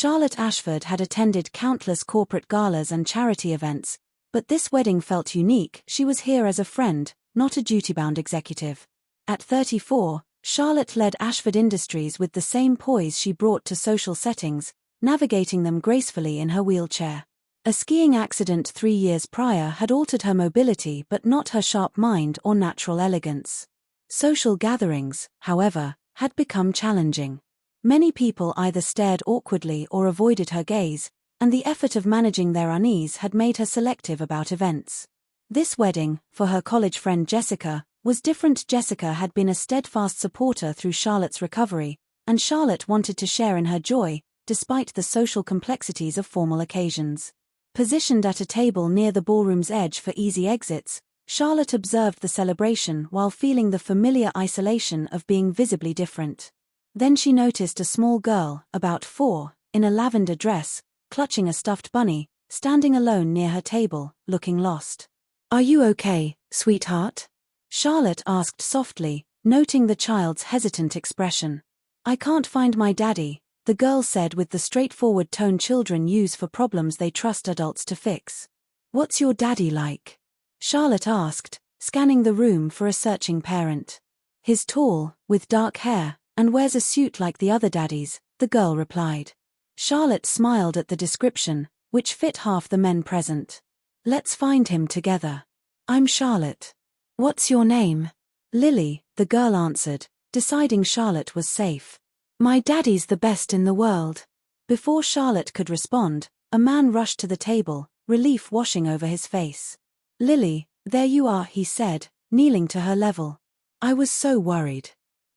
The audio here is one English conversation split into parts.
Charlotte Ashford had attended countless corporate galas and charity events, but this wedding felt unique. She was here as a friend, not a duty-bound executive. At 34, Charlotte led Ashford Industries with the same poise she brought to social settings, navigating them gracefully in her wheelchair. A skiing accident 3 years prior had altered her mobility but not her sharp mind or natural elegance. Social gatherings, however, had become challenging. Many people either stared awkwardly or avoided her gaze, and the effort of managing their unease had made her selective about events. This wedding, for her college friend Jessica, was different. Jessica had been a steadfast supporter through Charlotte's recovery, and Charlotte wanted to share in her joy, despite the social complexities of formal occasions. Positioned at a table near the ballroom's edge for easy exits, Charlotte observed the celebration while feeling the familiar isolation of being visibly different. Then she noticed a small girl, about 4, in a lavender dress, clutching a stuffed bunny, standing alone near her table, looking lost. "Are you okay, sweetheart?" Charlotte asked softly, noting the child's hesitant expression. "I can't find my daddy," the girl said with the straightforward tone children use for problems they trust adults to fix. "What's your daddy like?" Charlotte asked, scanning the room for a searching parent. "He's tall, with dark hair, and wears a suit like the other daddies," the girl replied. Charlotte smiled at the description, which fit half the men present. "Let's find him together. I'm Charlotte." "What's your name?" "Lily," the girl answered, deciding Charlotte was safe. "My daddy's the best in the world." Before Charlotte could respond, a man rushed to the table, relief washing over his face. "Lily, there you are," he said, kneeling to her level. "I was so worried."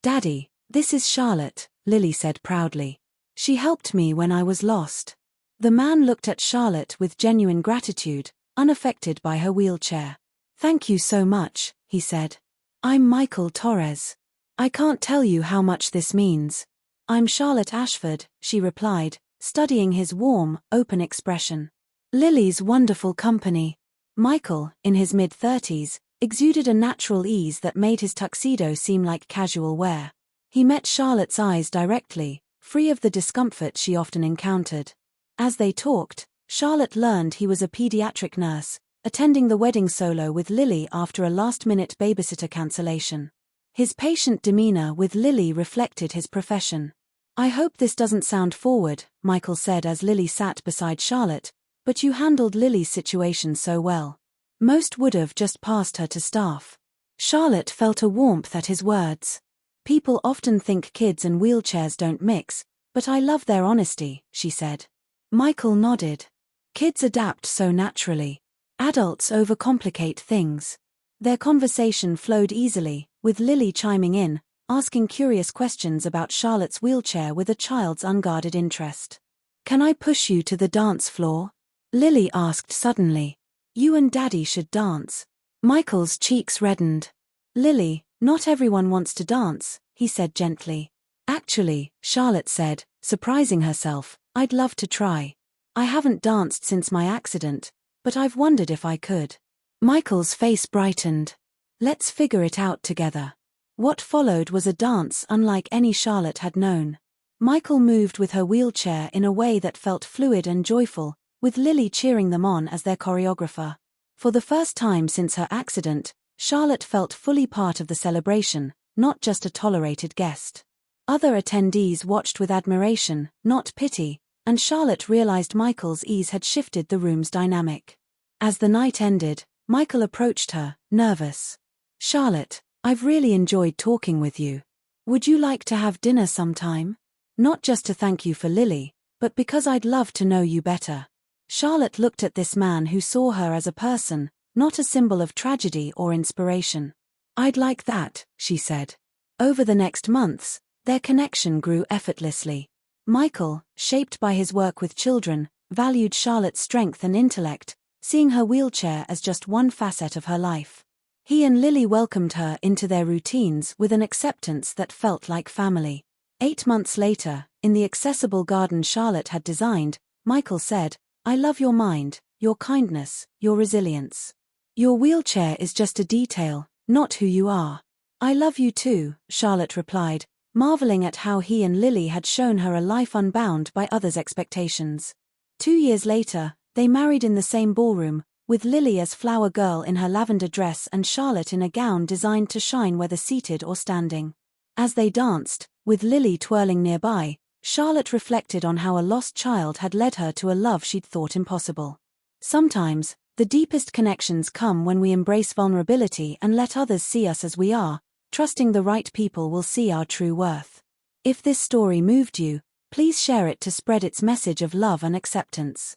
"Daddy, this is Charlotte," Lily said proudly. "She helped me when I was lost." The man looked at Charlotte with genuine gratitude, unaffected by her wheelchair. "Thank you so much," he said. "I'm Michael Torres. I can't tell you how much this means." "I'm Charlotte Ashford," she replied, studying his warm, open expression. "Lily's wonderful company." Michael, in his mid-30s, exuded a natural ease that made his tuxedo seem like casual wear. He met Charlotte's eyes directly, free of the discomfort she often encountered. As they talked, Charlotte learned he was a pediatric nurse, attending the wedding solo with Lily after a last-minute babysitter cancellation. His patient demeanor with Lily reflected his profession. "I hope this doesn't sound forward," Michael said as Lily sat beside Charlotte, "but you handled Lily's situation so well. Most would have just passed her to staff." Charlotte felt a warmth at his words. "People often think kids and wheelchairs don't mix, but I love their honesty," she said. Michael nodded. "Kids adapt so naturally. Adults overcomplicate things." Their conversation flowed easily, with Lily chiming in, asking curious questions about Charlotte's wheelchair with a child's unguarded interest. "Can I push you to the dance floor?" Lily asked suddenly. "You and Daddy should dance." Michael's cheeks reddened. "Lily, not everyone wants to dance," he said gently. "Actually," Charlotte said, surprising herself, "I'd love to try. I haven't danced since my accident, but I've wondered if I could." Michael's face brightened. "Let's figure it out together." What followed was a dance unlike any Charlotte had known. Michael moved with her wheelchair in a way that felt fluid and joyful, with Lily cheering them on as their choreographer. For the first time since her accident, Charlotte felt fully part of the celebration, not just a tolerated guest. Other attendees watched with admiration, not pity, and Charlotte realized Michael's ease had shifted the room's dynamic. As the night ended, Michael approached her, nervous. "Charlotte, I've really enjoyed talking with you. Would you like to have dinner sometime? Not just to thank you for Lily, but because I'd love to know you better." Charlotte looked at this man who saw her as a person, not a symbol of tragedy or inspiration. "I'd like that," she said. Over the next months, their connection grew effortlessly. Michael, shaped by his work with children, valued Charlotte's strength and intellect, seeing her wheelchair as just one facet of her life. He and Lily welcomed her into their routines with an acceptance that felt like family. 8 months later, in the accessible garden Charlotte had designed, Michael said, "I love your mind, your kindness, your resilience. Your wheelchair is just a detail, not who you are." "I love you too," Charlotte replied, marveling at how he and Lily had shown her a life unbound by others' expectations. 2 years later, they married in the same ballroom, with Lily as flower girl in her lavender dress and Charlotte in a gown designed to shine whether seated or standing. As they danced, with Lily twirling nearby, Charlotte reflected on how a lost child had led her to a love she'd thought impossible. Sometimes, the deepest connections come when we embrace vulnerability and let others see us as we are, trusting the right people will see our true worth. If this story moved you, please share it to spread its message of love and acceptance.